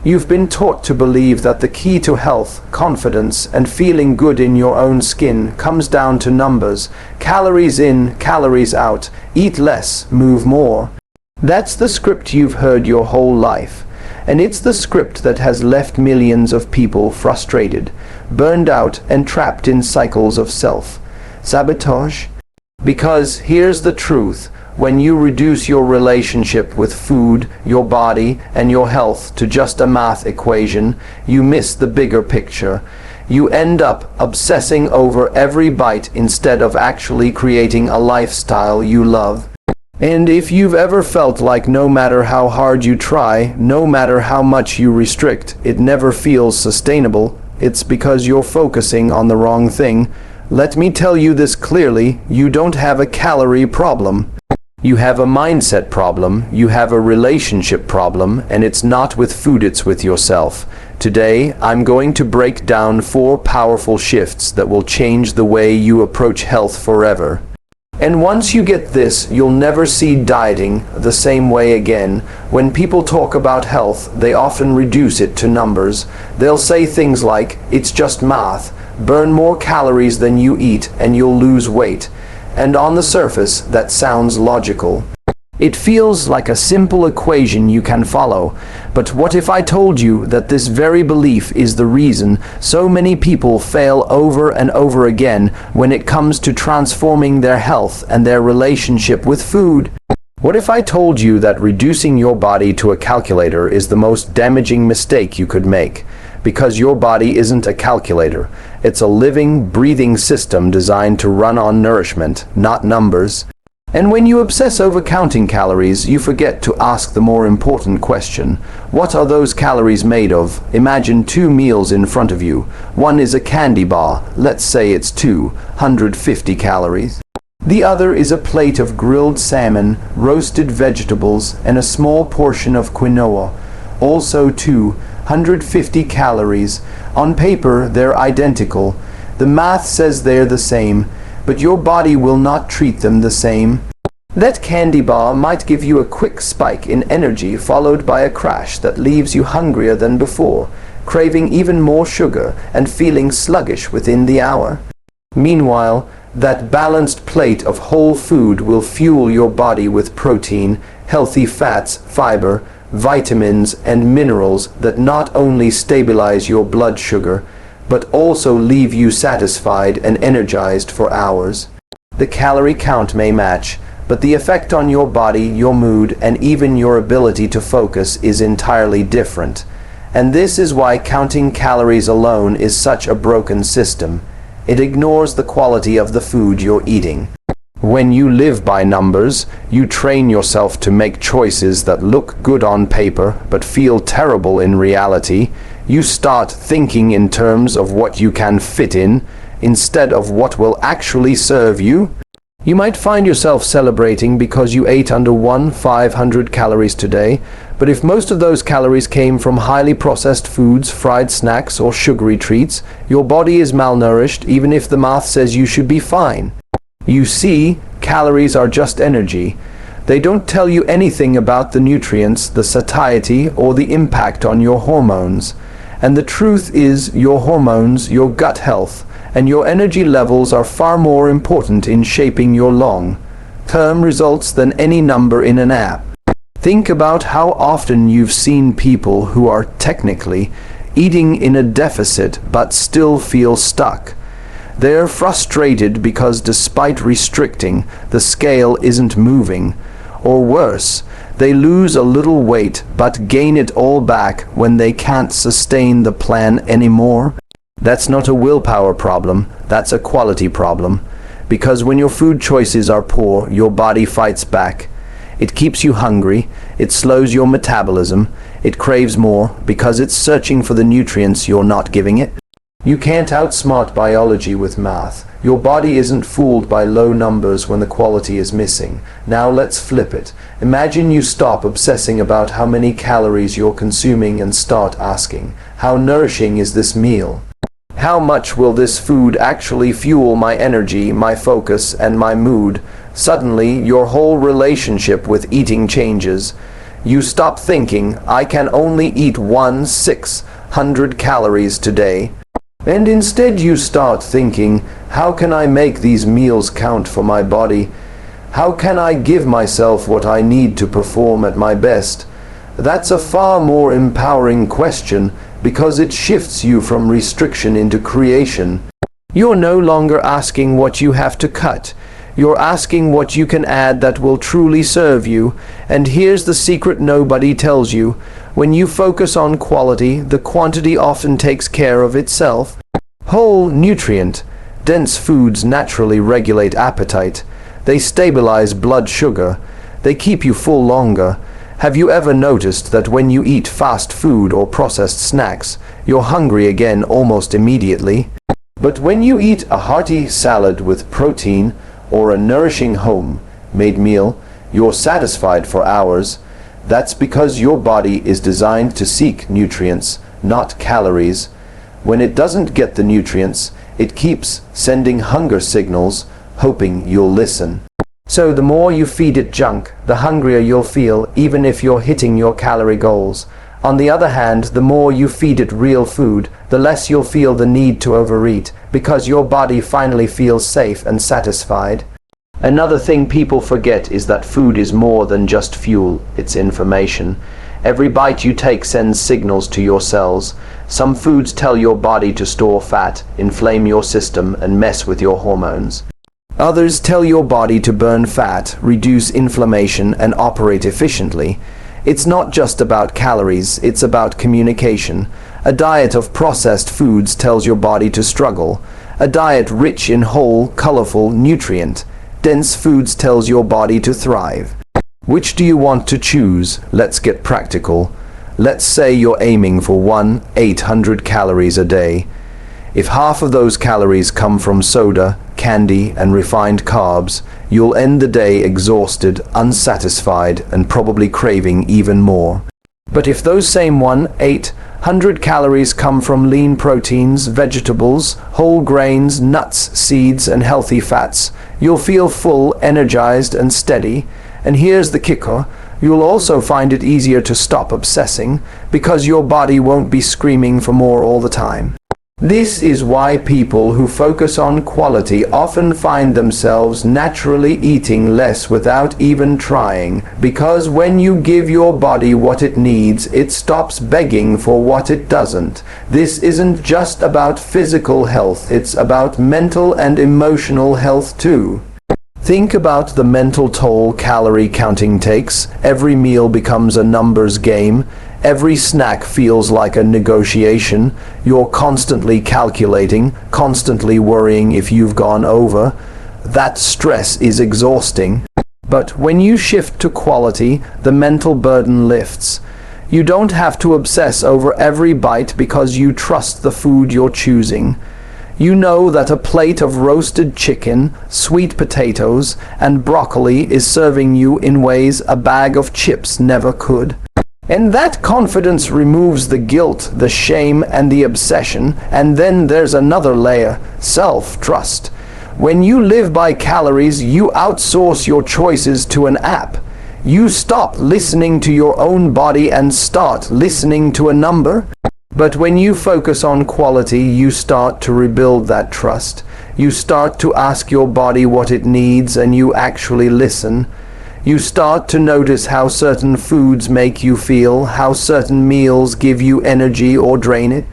You've been taught to believe that the key to health, confidence, and feeling good in your own skin comes down to numbers. Calories in, calories out. Eat less, move more. That's the script you've heard your whole life. And it's the script that has left millions of people frustrated, burned out, and trapped in cycles of self-sabotage. Because here's the truth. When you reduce your relationship with food, your body, and your health to just a math equation, you miss the bigger picture. You end up obsessing over every bite instead of actually creating a lifestyle you love. And if you've ever felt like no matter how hard you try, no matter how much you restrict, it never feels sustainable, it's because you're focusing on the wrong thing. Let me tell you this clearly, you don't have a calorie problem. You have a mindset problem, you have a relationship problem, and it's not with food, it's with yourself. Today, I'm going to break down 4 powerful shifts that will change the way you approach health forever. And once you get this, you'll never see dieting the same way again. When people talk about health, they often reduce it to numbers. They'll say things like, it's just math, burn more calories than you eat and you'll lose weight. And on the surface, that sounds logical. It feels like a simple equation you can follow. But what if I told you that this very belief is the reason so many people fail over and over again when it comes to transforming their health and their relationship with food? What if I told you that reducing your body to a calculator is the most damaging mistake you could make? Because your body isn't a calculator. It's a living, breathing system designed to run on nourishment, not numbers. And when you obsess over counting calories, you forget to ask the more important question. What are those calories made of? Imagine 2 meals in front of you. One is a candy bar. Let's say it's 250 calories. The other is a plate of grilled salmon, roasted vegetables, and a small portion of quinoa. Also 250 calories. On paper, they're identical. The math says they're the same, but your body will not treat them the same. That candy bar might give you a quick spike in energy followed by a crash that leaves you hungrier than before, craving even more sugar and feeling sluggish within the hour. Meanwhile, that balanced plate of whole food will fuel your body with protein, healthy fats, fiber, vitamins, and minerals that not only stabilize your blood sugar, but also leave you satisfied and energized for hours. The calorie count may match, but the effect on your body, your mood, and even your ability to focus is entirely different. And this is why counting calories alone is such a broken system. It ignores the quality of the food you're eating. When you live by numbers, you train yourself to make choices that look good on paper but feel terrible in reality. You start thinking in terms of what you can fit in, instead of what will actually serve you. You might find yourself celebrating because you ate under 500 calories today, but if most of those calories came from highly processed foods, fried snacks, or sugary treats, your body is malnourished even if the math says you should be fine. You see, calories are just energy. They don't tell you anything about the nutrients, the satiety, or the impact on your hormones. And the truth is, your hormones, your gut health, and your energy levels are far more important in shaping your long-term results than any number in an app. Think about how often you've seen people who are technically eating in a deficit but still feel stuck. They're frustrated because despite restricting, the scale isn't moving. Or worse, they lose a little weight but gain it all back when they can't sustain the plan anymore. That's not a willpower problem, that's a quality problem. Because when your food choices are poor, your body fights back. It keeps you hungry, it slows your metabolism, it craves more because it's searching for the nutrients you're not giving it. You can't outsmart biology with math. Your body isn't fooled by low numbers when the quality is missing. Now let's flip it. Imagine you stop obsessing about how many calories you're consuming and start asking, how nourishing is this meal? How much will this food actually fuel my energy, my focus, and my mood? Suddenly, your whole relationship with eating changes. You stop thinking, I can only eat 600 calories today. And instead you start thinking, how can I make these meals count for my body? How can I give myself what I need to perform at my best? That's a far more empowering question because it shifts you from restriction into creation. You're no longer asking what you have to cut. You're asking what you can add that will truly serve you. And here's the secret nobody tells you. When you focus on quality, the quantity often takes care of itself. Whole, nutrient, dense foods naturally regulate appetite. They stabilize blood sugar. They keep you full longer. Have you ever noticed that when you eat fast food or processed snacks, you're hungry again almost immediately? But when you eat a hearty salad with protein or a nourishing home-made meal, you're satisfied for hours. That's because your body is designed to seek nutrients, not calories. When it doesn't get the nutrients, it keeps sending hunger signals, hoping you'll listen. So the more you feed it junk, the hungrier you'll feel, even if you're hitting your calorie goals. On the other hand, the more you feed it real food, the less you'll feel the need to overeat, because your body finally feels safe and satisfied. Another thing people forget is that food is more than just fuel, it's information. Every bite you take sends signals to your cells. Some foods tell your body to store fat, inflame your system, and mess with your hormones. Others tell your body to burn fat, reduce inflammation, and operate efficiently. It's not just about calories, it's about communication. A diet of processed foods tells your body to struggle. A diet rich in whole, colorful, nutrient-dense foods tells your body to thrive. Which do you want to choose? Let's get practical. Let's say you're aiming for 800 calories a day. If half of those calories come from soda, candy, and refined carbs, you'll end the day exhausted, unsatisfied, and probably craving even more. But if those same 800 calories come from lean proteins, vegetables, whole grains, nuts, seeds, and healthy fats, you'll feel full, energized, and steady. And here's the kicker. You'll also find it easier to stop obsessing because your body won't be screaming for more all the time. This is why people who focus on quality often find themselves naturally eating less without even trying, because when you give your body what it needs, it stops begging for what it doesn't. This isn't just about physical health, it's about mental and emotional health too. Think about the mental toll calorie counting takes. Every meal becomes a numbers game. Every snack feels like a negotiation. You're constantly calculating, constantly worrying if you've gone over. That stress is exhausting. But when you shift to quality, the mental burden lifts. You don't have to obsess over every bite because you trust the food you're choosing. You know that a plate of roasted chicken, sweet potatoes, and broccoli is serving you in ways a bag of chips never could. And that confidence removes the guilt, the shame, and the obsession. And then there's another layer, self-trust. When you live by calories, you outsource your choices to an app. You stop listening to your own body and start listening to a number. But when you focus on quality, you start to rebuild that trust. You start to ask your body what it needs, and you actually listen. You start to notice how certain foods make you feel, how certain meals give you energy or drain it.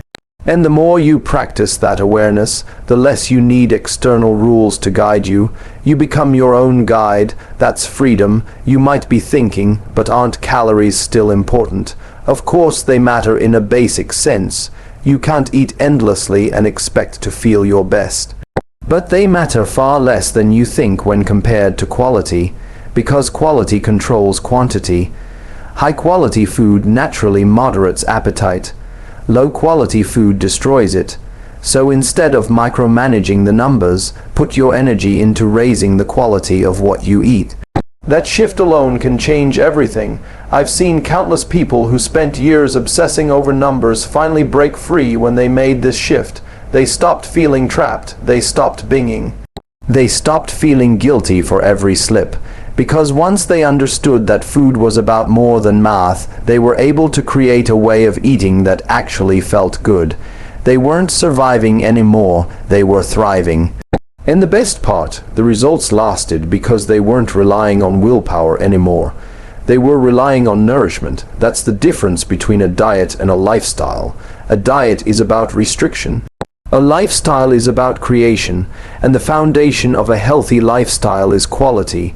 And the more you practice that awareness, the less you need external rules to guide you. You become your own guide. That's freedom. You might be thinking, but aren't calories still important? Of course they matter in a basic sense. You can't eat endlessly and expect to feel your best. But they matter far less than you think when compared to quality. Because quality controls quantity. High-quality food naturally moderates appetite. Low-quality food destroys it. So instead of micromanaging the numbers, put your energy into raising the quality of what you eat. That shift alone can change everything. I've seen countless people who spent years obsessing over numbers finally break free when they made this shift. They stopped feeling trapped. They stopped binging. They stopped feeling guilty for every slip. Because once they understood that food was about more than math, they were able to create a way of eating that actually felt good. They weren't surviving anymore, they were thriving. And the best part, the results lasted because they weren't relying on willpower anymore. They were relying on nourishment. That's the difference between a diet and a lifestyle. A diet is about restriction. A lifestyle is about creation, and the foundation of a healthy lifestyle is quality.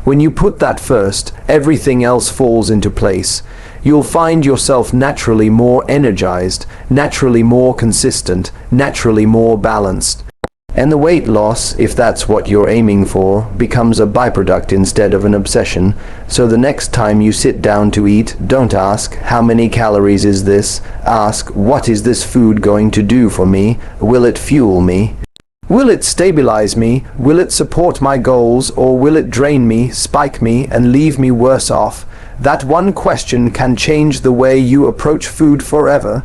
When you put that first, everything else falls into place. You'll find yourself naturally more energized, naturally more consistent, naturally more balanced. And the weight loss, if that's what you're aiming for, becomes a byproduct instead of an obsession. So the next time you sit down to eat, don't ask, how many calories is this? Ask, what is this food going to do for me? Will it fuel me? Will it stabilize me? Will it support my goals? Or will it drain me, spike me, and leave me worse off? That one question can change the way you approach food forever.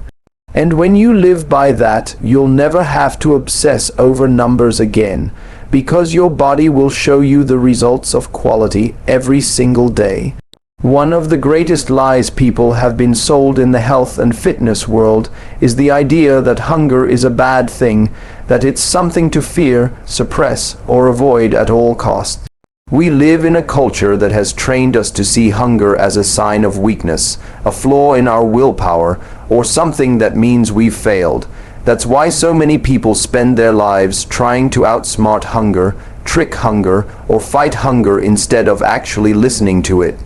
And when you live by that, you'll never have to obsess over numbers again, because your body will show you the results of quality every single day. One of the greatest lies people have been sold in the health and fitness world is the idea that hunger is a bad thing, that it's something to fear, suppress, or avoid at all costs. We live in a culture that has trained us to see hunger as a sign of weakness, a flaw in our willpower, or something that means we've failed. That's why so many people spend their lives trying to outsmart hunger, trick hunger, or fight hunger instead of actually listening to it.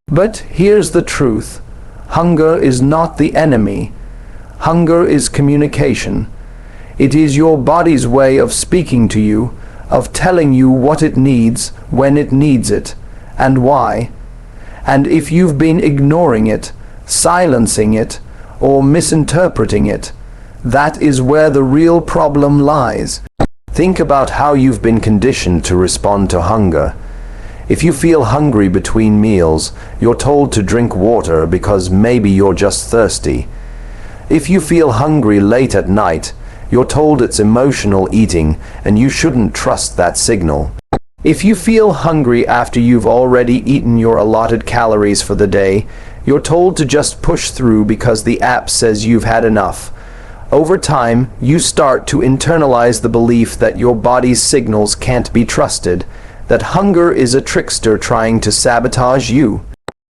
But here's the truth. Hunger is not the enemy. Hunger is communication. It is your body's way of speaking to you, of telling you what it needs, when it needs it, and why. And if you've been ignoring it, silencing it, or misinterpreting it, that is where the real problem lies. Think about how you've been conditioned to respond to hunger. If you feel hungry between meals, you're told to drink water because maybe you're just thirsty. If you feel hungry late at night, you're told it's emotional eating, and you shouldn't trust that signal. If you feel hungry after you've already eaten your allotted calories for the day, you're told to just push through because the app says you've had enough. Over time, you start to internalize the belief that your body's signals can't be trusted, that hunger is a trickster trying to sabotage you.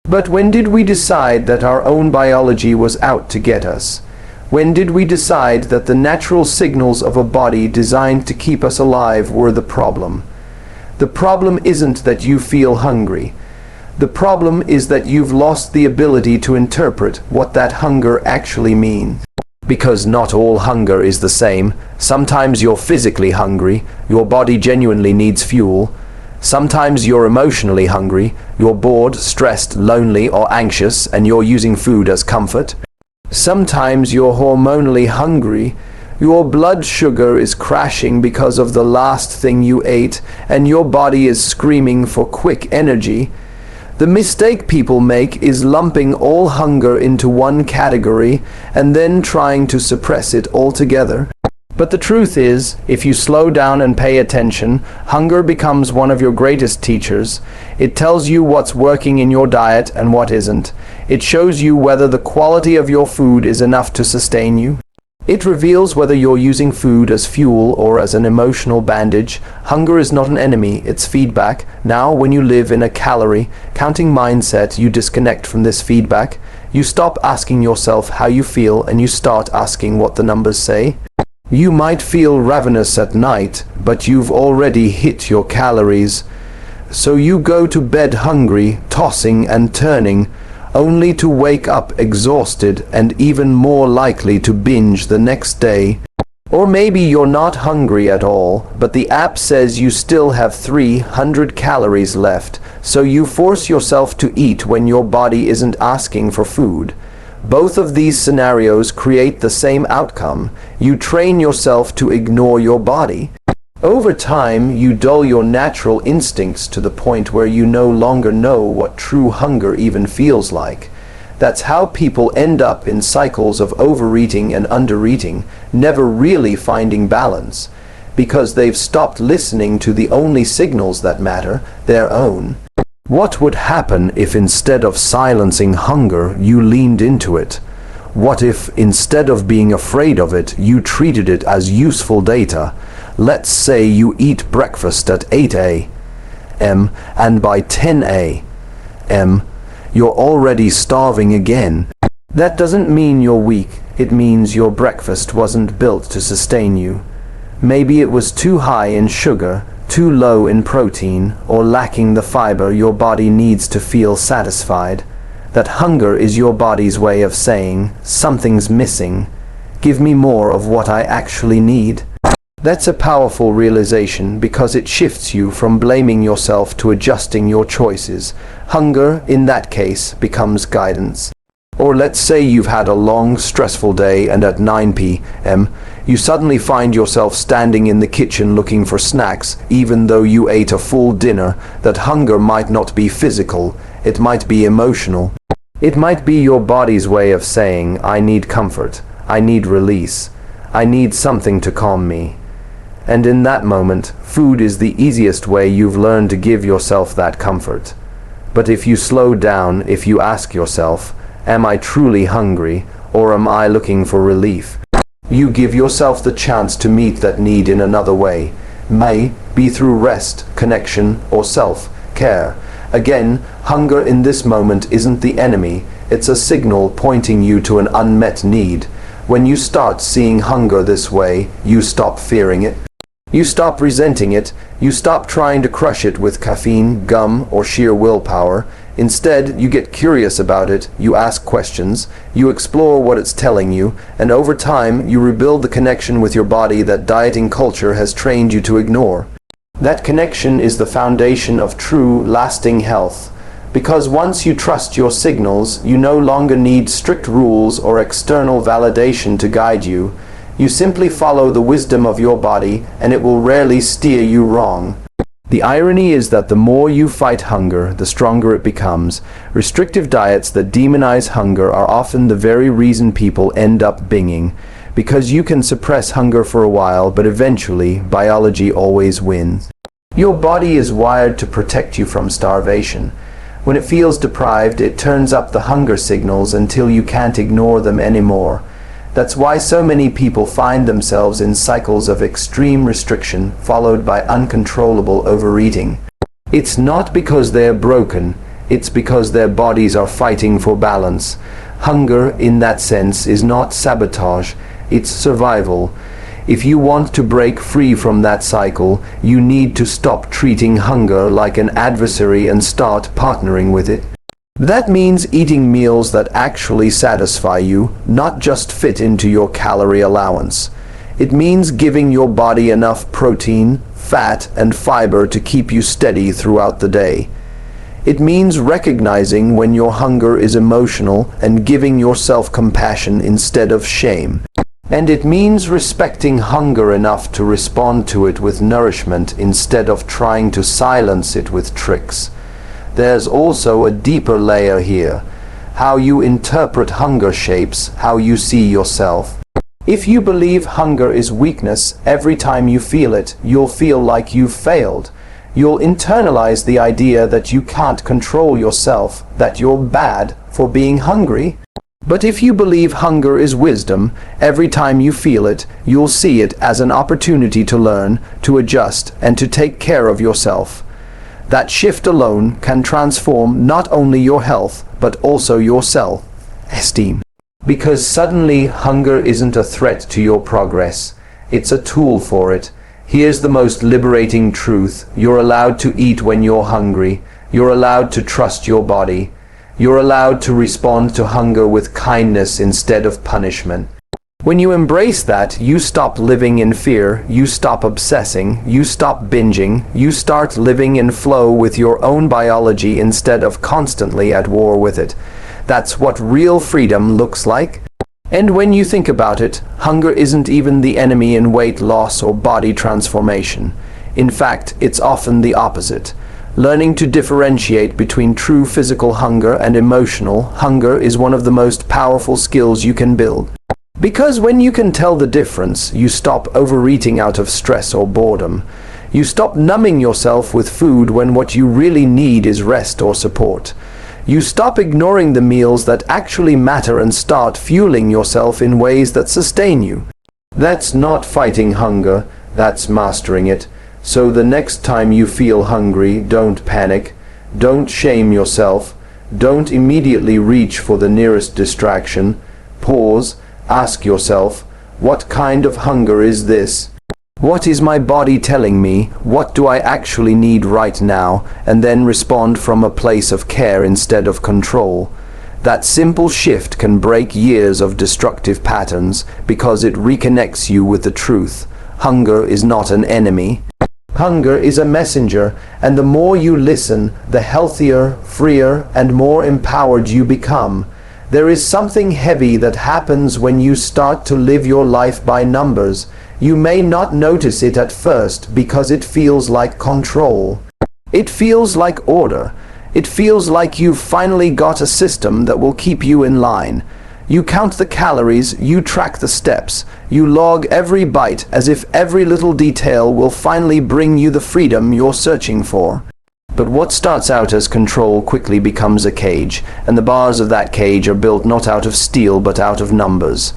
But when did we decide that our own biology was out to get us? When did we decide that the natural signals of a body designed to keep us alive were the problem? The problem isn't that you feel hungry. The problem is that you've lost the ability to interpret what that hunger actually means. Because not all hunger is the same. Sometimes you're physically hungry, your body genuinely needs fuel. Sometimes you're emotionally hungry, you're bored, stressed, lonely, or anxious, and you're using food as comfort. Sometimes you're hormonally hungry, your blood sugar is crashing because of the last thing you ate, and your body is screaming for quick energy. The mistake people make is lumping all hunger into one category and then trying to suppress it altogether. But the truth is, if you slow down and pay attention, hunger becomes one of your greatest teachers. It tells you what's working in your diet and what isn't. It shows you whether the quality of your food is enough to sustain you. It reveals whether you're using food as fuel or as an emotional bandage. Hunger is not an enemy, it's feedback. Now, when you live in a calorie counting mindset, you disconnect from this feedback. You stop asking yourself how you feel and you start asking what the numbers say. You might feel ravenous at night, but you've already hit your calories. So you go to bed hungry, tossing and turning, only to wake up exhausted and even more likely to binge the next day. Or maybe you're not hungry at all, but the app says you still have 300 calories left, so you force yourself to eat when your body isn't asking for food. Both of these scenarios create the same outcome. You train yourself to ignore your body. Over time, you dull your natural instincts to the point where you no longer know what true hunger even feels like. That's how people end up in cycles of overeating and undereating, never really finding balance, because they've stopped listening to the only signals that matter, their own. What would happen if instead of silencing hunger, you leaned into it? What if instead of being afraid of it, you treated it as useful data? Let's say you eat breakfast at 8 a.m. and by 10 a.m. you're already starving again. That doesn't mean you're weak. It means your breakfast wasn't built to sustain you. Maybe it was too high in sugar, too low in protein, or lacking the fiber your body needs to feel satisfied. That hunger is your body's way of saying, something's missing. Give me more of what I actually need. That's a powerful realization because it shifts you from blaming yourself to adjusting your choices. Hunger, in that case, becomes guidance. Or let's say you've had a long, stressful day and at 9 p.m. you suddenly find yourself standing in the kitchen looking for snacks, even though you ate a full dinner. That hunger might not be physical, it might be emotional. It might be your body's way of saying, I need comfort, I need release, I need something to calm me. And in that moment, food is the easiest way you've learned to give yourself that comfort. But if you slow down, if you ask yourself, am I truly hungry, or am I looking for relief? You give yourself the chance to meet that need in another way. May be through rest, connection, or self-care. Again, hunger in this moment isn't the enemy, it's a signal pointing you to an unmet need. When you start seeing hunger this way, you stop fearing it. You stop resenting it, you stop trying to crush it with caffeine, gum, or sheer willpower. Instead, you get curious about it, you ask questions, you explore what it's telling you, and over time, you rebuild the connection with your body that dieting culture has trained you to ignore. That connection is the foundation of true, lasting health. Because once you trust your signals, you no longer need strict rules or external validation to guide you. You simply follow the wisdom of your body, and it will rarely steer you wrong. The irony is that the more you fight hunger, the stronger it becomes. Restrictive diets that demonize hunger are often the very reason people end up binging. Because you can suppress hunger for a while, but eventually, biology always wins. Your body is wired to protect you from starvation. When it feels deprived, it turns up the hunger signals until you can't ignore them anymore. That's why so many people find themselves in cycles of extreme restriction followed by uncontrollable overeating. It's not because they're broken, it's because their bodies are fighting for balance. Hunger, in that sense, is not sabotage, it's survival. If you want to break free from that cycle, you need to stop treating hunger like an adversary and start partnering with it. That means eating meals that actually satisfy you, not just fit into your calorie allowance. It means giving your body enough protein, fat, and fiber to keep you steady throughout the day. It means recognizing when your hunger is emotional and giving yourself compassion instead of shame. And it means respecting hunger enough to respond to it with nourishment instead of trying to silence it with tricks. There's also a deeper layer here. How you interpret hunger shapes how you see yourself. If you believe hunger is weakness, every time you feel it, you'll feel like you've failed. You'll internalize the idea that you can't control yourself, that you're bad for being hungry. But if you believe hunger is wisdom, every time you feel it, you'll see it as an opportunity to learn, to adjust, and to take care of yourself. That shift alone can transform not only your health, but also your self-esteem. Because suddenly hunger isn't a threat to your progress, it's a tool for it. Here's the most liberating truth. You're allowed to eat when you're hungry. You're allowed to trust your body. You're allowed to respond to hunger with kindness instead of punishment. When you embrace that, you stop living in fear, you stop obsessing, you stop binging, you start living in flow with your own biology instead of constantly at war with it. That's what real freedom looks like. And when you think about it, hunger isn't even the enemy in weight loss or body transformation. In fact, it's often the opposite. Learning to differentiate between true physical hunger and emotional hunger is one of the most powerful skills you can build. Because when you can tell the difference, you stop overeating out of stress or boredom. You stop numbing yourself with food when what you really need is rest or support. You stop ignoring the meals that actually matter and start fueling yourself in ways that sustain you. That's not fighting hunger, that's mastering it. So the next time you feel hungry, don't panic, don't shame yourself, don't immediately reach for the nearest distraction. Pause, ask yourself, what kind of hunger is this? What is my body telling me? What do I actually need right now? And then respond from a place of care instead of control. That simple shift can break years of destructive patterns because it reconnects you with the truth. Hunger is not an enemy. Hunger is a messenger, and the more you listen, the healthier, freer, and more empowered you become. There is something heavy that happens when you start to live your life by numbers. You may not notice it at first because it feels like control. It feels like order. It feels like you've finally got a system that will keep you in line. You count the calories, you track the steps, you log every bite as if every little detail will finally bring you the freedom you're searching for. But what starts out as control quickly becomes a cage, and the bars of that cage are built not out of steel but out of numbers.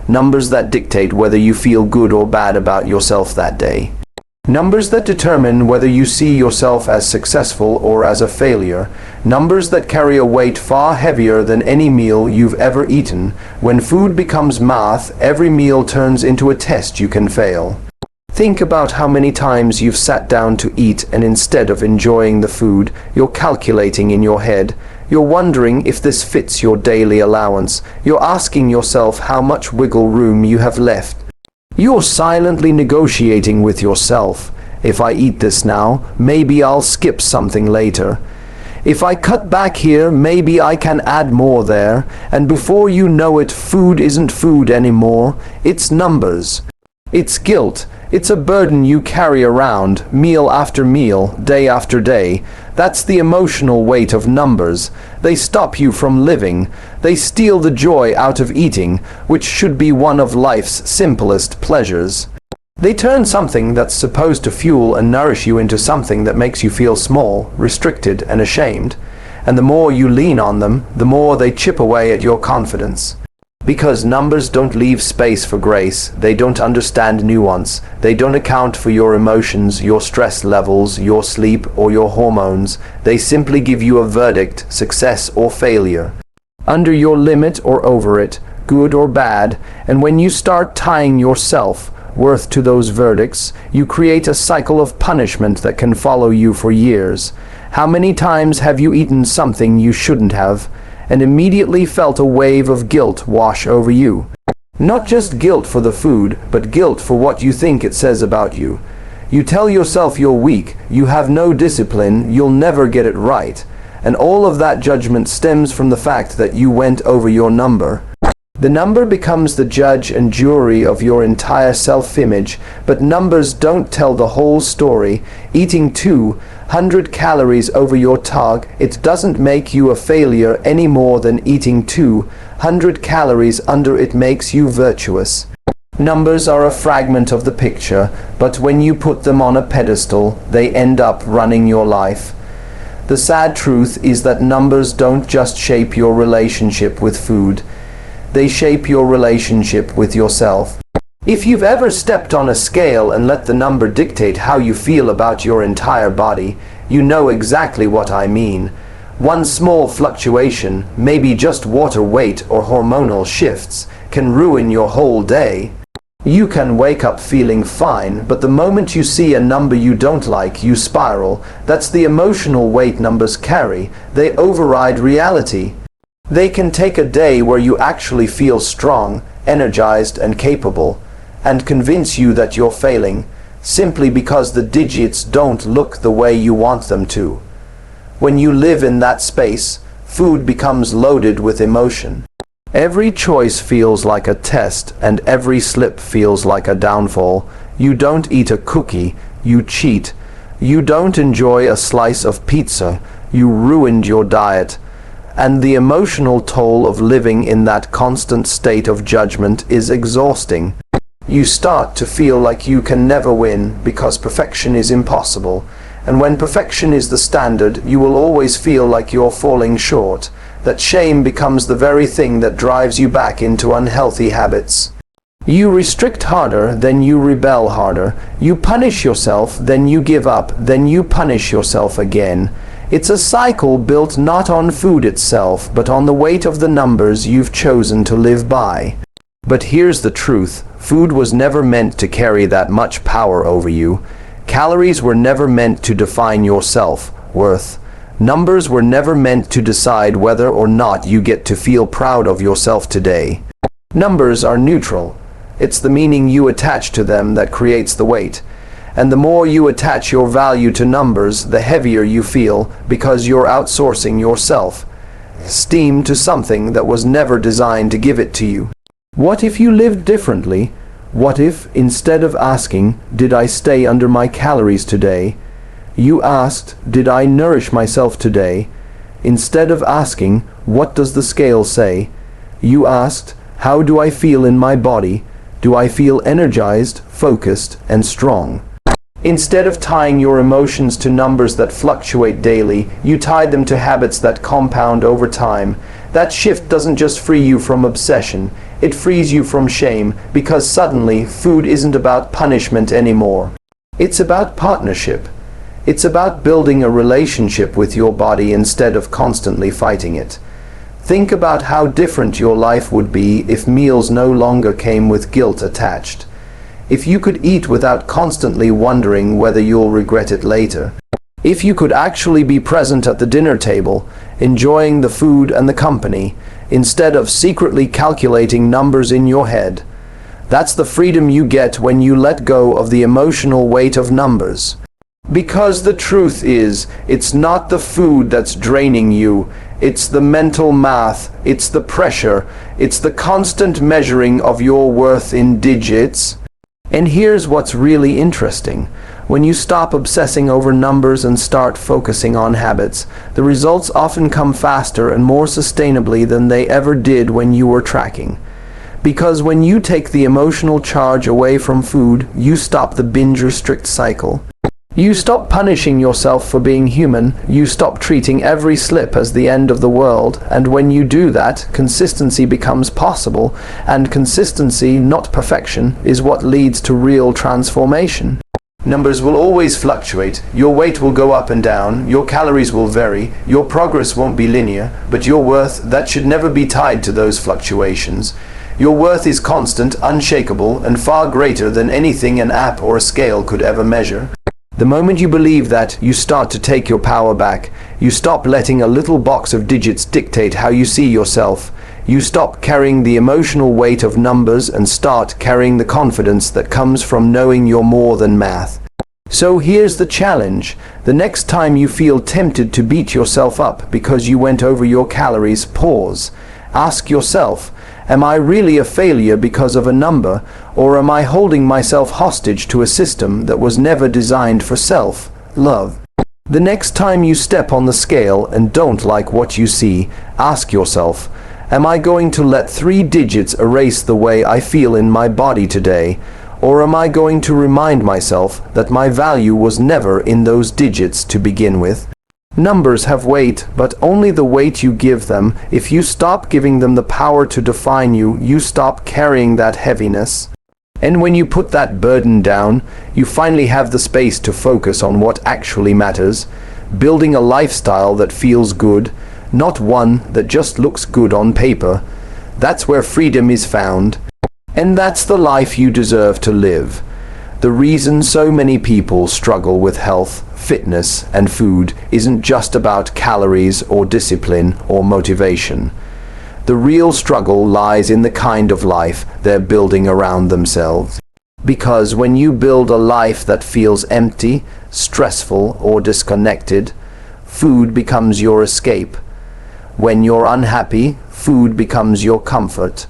Numbers that dictate whether you feel good or bad about yourself that day. Numbers that determine whether you see yourself as successful or as a failure. Numbers that carry a weight far heavier than any meal you've ever eaten. When food becomes math, every meal turns into a test you can fail. Think about how many times you've sat down to eat and instead of enjoying the food, you're calculating in your head. You're wondering if this fits your daily allowance. You're asking yourself how much wiggle room you have left. You're silently negotiating with yourself. If I eat this now, maybe I'll skip something later. If I cut back here, maybe I can add more there. And before you know it, food isn't food anymore. It's numbers. It's guilt. It's a burden you carry around, meal after meal, day after day. That's the emotional weight of numbers. They stop you from living. They steal the joy out of eating, which should be one of life's simplest pleasures. They turn something that's supposed to fuel and nourish you into something that makes you feel small, restricted, and ashamed. And the more you lean on them, the more they chip away at your confidence. Because numbers don't leave space for grace, they don't understand nuance, they don't account for your emotions, your stress levels, your sleep, or your hormones. They simply give you a verdict, success or failure. Under your limit or over it, good or bad, and when you start tying your self-worth to those verdicts, you create a cycle of punishment that can follow you for years. How many times have you eaten something you shouldn't have, and immediately felt a wave of guilt wash over you? Not just guilt for the food, but guilt for what you think it says about you. You tell yourself you're weak, you have no discipline, you'll never get it right. And all of that judgment stems from the fact that you went over your number. The number becomes the judge and jury of your entire self-image, but numbers don't tell the whole story. Eating 200 calories over your target, it doesn't make you a failure any more than eating 200 calories under it makes you virtuous. Numbers are a fragment of the picture, but when you put them on a pedestal, they end up running your life. The sad truth is that numbers don't just shape your relationship with food. They shape your relationship with yourself. If you've ever stepped on a scale and let the number dictate how you feel about your entire body, you know exactly what I mean. One small fluctuation, maybe just water weight or hormonal shifts, can ruin your whole day. You can wake up feeling fine, but the moment you see a number you don't like, you spiral. That's the emotional weight numbers carry. They override reality. They can take a day where you actually feel strong, energized, and capable, and convince you that you're failing, simply because the digits don't look the way you want them to. When you live in that space, food becomes loaded with emotion. Every choice feels like a test, and every slip feels like a downfall. You don't eat a cookie, you cheat. You don't enjoy a slice of pizza, you ruined your diet. And the emotional toll of living in that constant state of judgment is exhausting. You start to feel like you can never win because perfection is impossible. And when perfection is the standard, you will always feel like you're falling short. That shame becomes the very thing that drives you back into unhealthy habits. You restrict harder, then you rebel harder. You punish yourself, then you give up, then you punish yourself again. It's a cycle built not on food itself, but on the weight of the numbers you've chosen to live by. But here's the truth. Food was never meant to carry that much power over you. Calories were never meant to define your self-worth. Numbers were never meant to decide whether or not you get to feel proud of yourself today. Numbers are neutral. It's the meaning you attach to them that creates the weight. And the more you attach your value to numbers, the heavier you feel because you're outsourcing your self-esteem to something that was never designed to give it to you. What if you lived differently? What if, instead of asking, "Did I stay under my calories today?" you asked, "Did I nourish myself today?" Instead of asking, "What does the scale say?" you asked, "How do I feel in my body? Do I feel energized, focused, and strong?" Instead of tying your emotions to numbers that fluctuate daily, you tied them to habits that compound over time. That shift doesn't just free you from obsession, it frees you from shame, because suddenly food isn't about punishment anymore. It's about partnership. It's about building a relationship with your body instead of constantly fighting it. Think about how different your life would be if meals no longer came with guilt attached. If you could eat without constantly wondering whether you'll regret it later. If you could actually be present at the dinner table, enjoying the food and the company, instead of secretly calculating numbers in your head. That's the freedom you get when you let go of the emotional weight of numbers. Because the truth is, it's not the food that's draining you, it's the mental math, it's the pressure, it's the constant measuring of your worth in digits. And here's what's really interesting. When you stop obsessing over numbers and start focusing on habits, the results often come faster and more sustainably than they ever did when you were tracking. Because when you take the emotional charge away from food, you stop the binge-restrict cycle. You stop punishing yourself for being human, you stop treating every slip as the end of the world, and when you do that, consistency becomes possible, and consistency, not perfection, is what leads to real transformation. Numbers will always fluctuate, your weight will go up and down, your calories will vary, your progress won't be linear, but your worth, that should never be tied to those fluctuations. Your worth is constant, unshakable, and far greater than anything an app or a scale could ever measure. The moment you believe that, you start to take your power back. You stop letting a little box of digits dictate how you see yourself. You stop carrying the emotional weight of numbers and start carrying the confidence that comes from knowing you're more than math. So here's the challenge. The next time you feel tempted to beat yourself up because you went over your calories, pause. Ask yourself, am I really a failure because of a number, or am I holding myself hostage to a system that was never designed for self-love? The next time you step on the scale and don't like what you see, ask yourself, am I going to let 3 digits erase the way I feel in my body today, or am I going to remind myself that my value was never in those digits to begin with? Numbers have weight, but only the weight you give them. If you stop giving them the power to define you, you stop carrying that heaviness. And when you put that burden down, you finally have the space to focus on what actually matters, building a lifestyle that feels good, not one that just looks good on paper. That's where freedom is found. And that's the life you deserve to live. The reason so many people struggle with health, fitness, and food isn't just about calories or discipline or motivation. The real struggle lies in the kind of life they're building around themselves. Because when you build a life that feels empty, stressful, or disconnected, food becomes your escape. When you're unhappy, food becomes your comfort.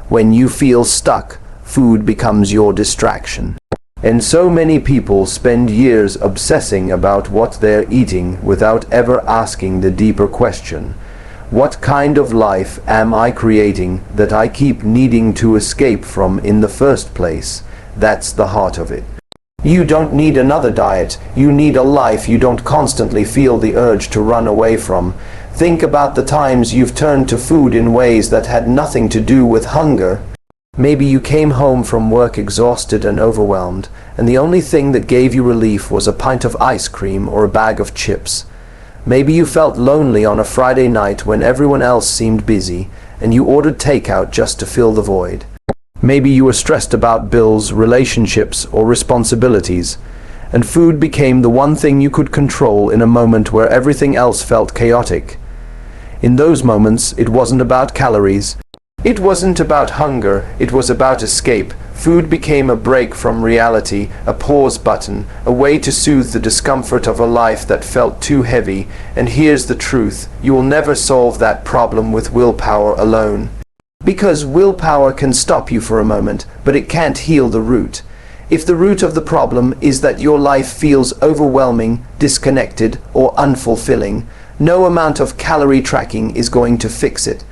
When you feel stuck, food becomes your distraction. And so many people spend years obsessing about what they're eating without ever asking the deeper question. What kind of life am I creating that I keep needing to escape from in the first place? That's the heart of it. You don't need another diet. You need a life you don't constantly feel the urge to run away from. Think about the times you've turned to food in ways that had nothing to do with hunger. Maybe you came home from work exhausted and overwhelmed, and the only thing that gave you relief was a pint of ice cream or a bag of chips. Maybe you felt lonely on a Friday night when everyone else seemed busy, and you ordered takeout just to fill the void. Maybe you were stressed about bills, relationships, or responsibilities, and food became the one thing you could control in a moment where everything else felt chaotic. In those moments, it wasn't about calories. It wasn't about hunger, it was about escape. Food became a break from reality, a pause button, a way to soothe the discomfort of a life that felt too heavy. And here's the truth, you will never solve that problem with willpower alone. Because willpower can stop you for a moment, but it can't heal the root. If the root of the problem is that your life feels overwhelming, disconnected, or unfulfilling, no amount of calorie tracking is going to fix it.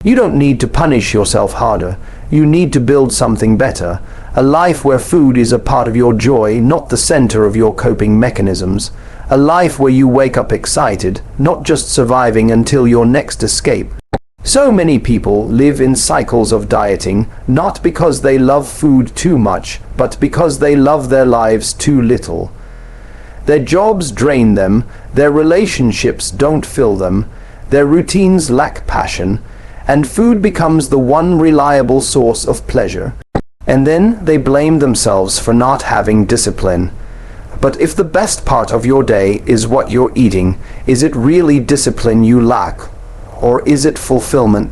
You don't need to punish yourself harder. You need to build something better. A life where food is a part of your joy, not the center of your coping mechanisms. A life where you wake up excited, not just surviving until your next escape. So many people live in cycles of dieting, not because they love food too much, but because they love their lives too little. Their jobs drain them, their relationships don't fill them, their routines lack passion, and food becomes the one reliable source of pleasure. And then they blame themselves for not having discipline. But if the best part of your day is what you're eating, is it really discipline you lack? Or is it fulfillment?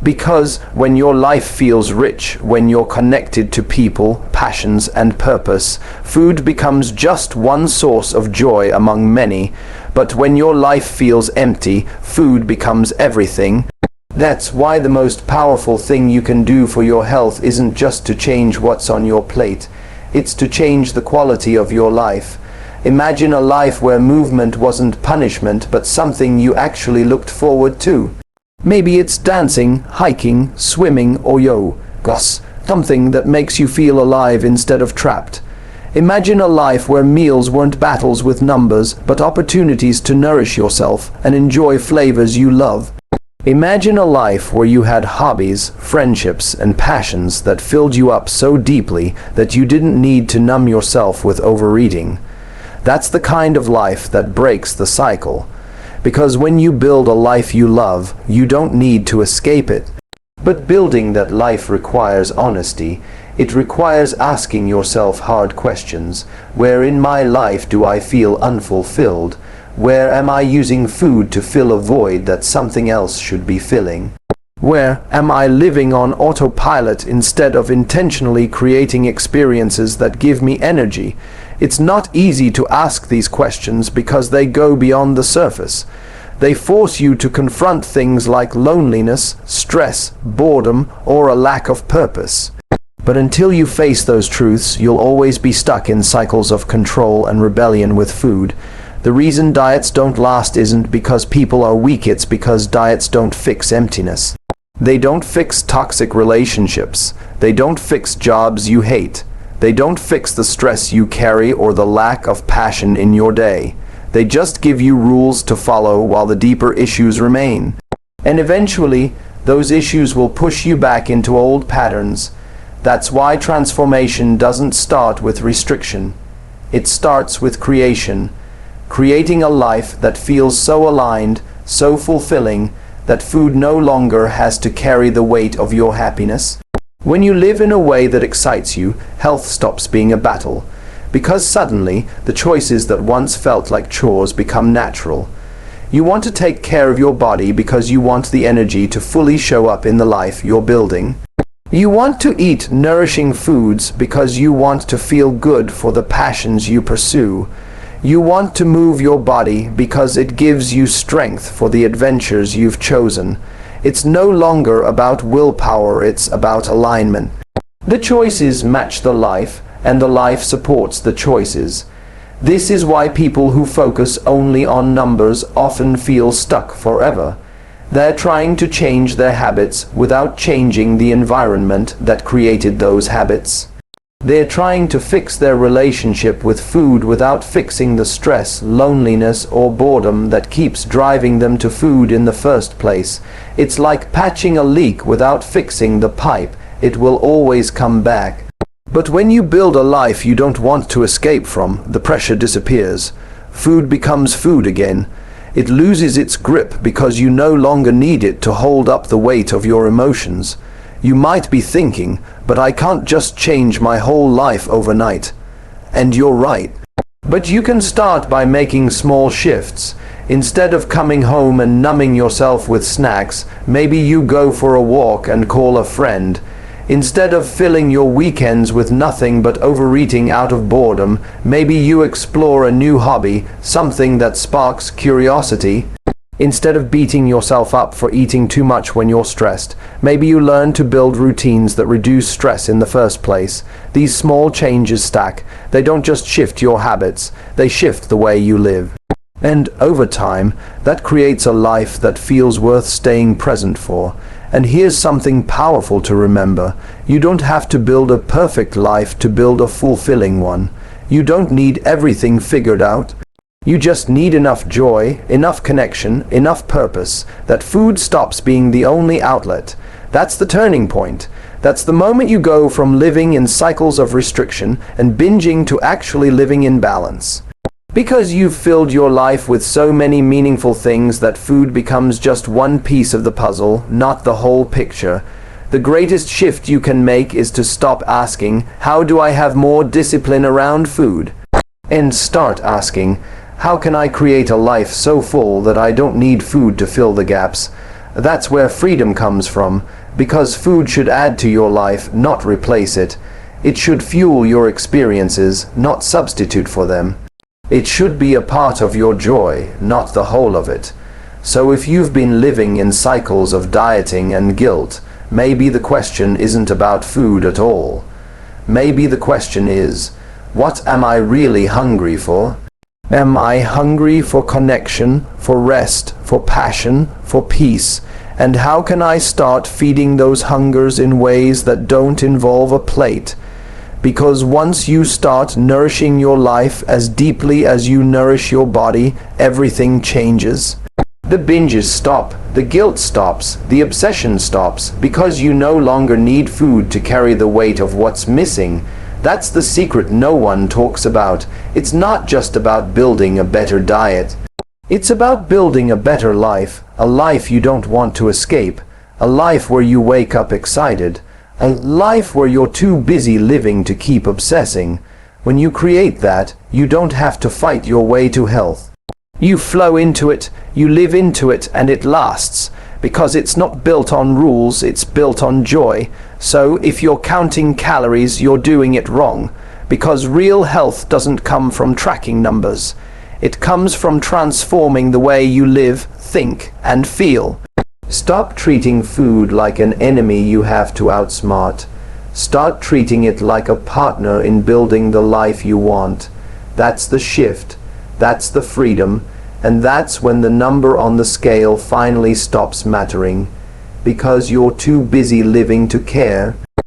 Because when your life feels rich, when you're connected to people, passions, and purpose, food becomes just one source of joy among many. But when your life feels empty, food becomes everything. That's why the most powerful thing you can do for your health isn't just to change what's on your plate. It's to change the quality of your life. Imagine a life where movement wasn't punishment, but something you actually looked forward to. Maybe it's dancing, hiking, swimming, or yoga, something that makes you feel alive instead of trapped. Imagine a life where meals weren't battles with numbers, but opportunities to nourish yourself and enjoy flavors you love. Imagine a life where you had hobbies, friendships, and passions that filled you up so deeply that you didn't need to numb yourself with overeating. That's the kind of life that breaks the cycle. Because when you build a life you love, you don't need to escape it. But building that life requires honesty. It requires asking yourself hard questions. Where in my life do I feel unfulfilled? Where am I using food to fill a void that something else should be filling? Where am I living on autopilot instead of intentionally creating experiences that give me energy? It's not easy to ask these questions because they go beyond the surface. They force you to confront things like loneliness, stress, boredom, or a lack of purpose. But until you face those truths, you'll always be stuck in cycles of control and rebellion with food. The reason diets don't last isn't because people are weak, it's because diets don't fix emptiness. They don't fix toxic relationships. They don't fix jobs you hate. They don't fix the stress you carry or the lack of passion in your day. They just give you rules to follow while the deeper issues remain. And eventually, those issues will push you back into old patterns. That's why transformation doesn't start with restriction. It starts with creation. Creating a life that feels so aligned, so fulfilling, that food no longer has to carry the weight of your happiness. When you live in a way that excites you, health stops being a battle. Because suddenly, the choices that once felt like chores become natural. You want to take care of your body because you want the energy to fully show up in the life you're building. You want to eat nourishing foods because you want to feel good for the passions you pursue. You want to move your body because it gives you strength for the adventures you've chosen. It's no longer about willpower, it's about alignment. The choices match the life, and the life supports the choices. This is why people who focus only on numbers often feel stuck forever. They're trying to change their habits without changing the environment that created those habits. They're trying to fix their relationship with food without fixing the stress, loneliness, or boredom that keeps driving them to food in the first place. It's like patching a leak without fixing the pipe. It will always come back. But when you build a life you don't want to escape from, the pressure disappears. Food becomes food again. It loses its grip because you no longer need it to hold up the weight of your emotions. You might be thinking, but I can't just change my whole life overnight. And you're right. But you can start by making small shifts. Instead of coming home and numbing yourself with snacks, maybe you go for a walk and call a friend. Instead of filling your weekends with nothing but overeating out of boredom, maybe you explore a new hobby, something that sparks curiosity. Instead of beating yourself up for eating too much when you're stressed, maybe you learn to build routines that reduce stress in the first place. These small changes stack. They don't just shift your habits, they shift the way you live. And over time, that creates a life that feels worth staying present for. And here's something powerful to remember. You don't have to build a perfect life to build a fulfilling one. You don't need everything figured out. You just need enough joy, enough connection, enough purpose, that food stops being the only outlet. That's the turning point. That's the moment you go from living in cycles of restriction and binging to actually living in balance. Because you've filled your life with so many meaningful things that food becomes just one piece of the puzzle, not the whole picture. The greatest shift you can make is to stop asking, how do I have more discipline around food? And start asking, how can I create a life so full that I don't need food to fill the gaps? That's where freedom comes from, because food should add to your life, not replace it. It should fuel your experiences, not substitute for them. It should be a part of your joy, not the whole of it. So if you've been living in cycles of dieting and guilt, maybe the question isn't about food at all. Maybe the question is, what am I really hungry for? Am I hungry for connection, for rest, for passion, for peace? And how can I start feeding those hungers in ways that don't involve a plate? Because once you start nourishing your life as deeply as you nourish your body, everything changes. The binges stop, the guilt stops, the obsession stops, because you no longer need food to carry the weight of what's missing. That's the secret no one talks about. It's not just about building a better diet. It's about building a better life, a life you don't want to escape, a life where you wake up excited, a life where you're too busy living to keep obsessing. When you create that, you don't have to fight your way to health. You flow into it, you live into it, and it lasts. Because it's not built on rules, it's built on joy. So if you're counting calories, you're doing it wrong. Because real health doesn't come from tracking numbers. It comes from transforming the way you live, think, and feel. Stop treating food like an enemy you have to outsmart. Start treating it like a partner in building the life you want. That's the shift. That's the freedom. And that's when the number on the scale finally stops mattering. Because you're too busy living to care.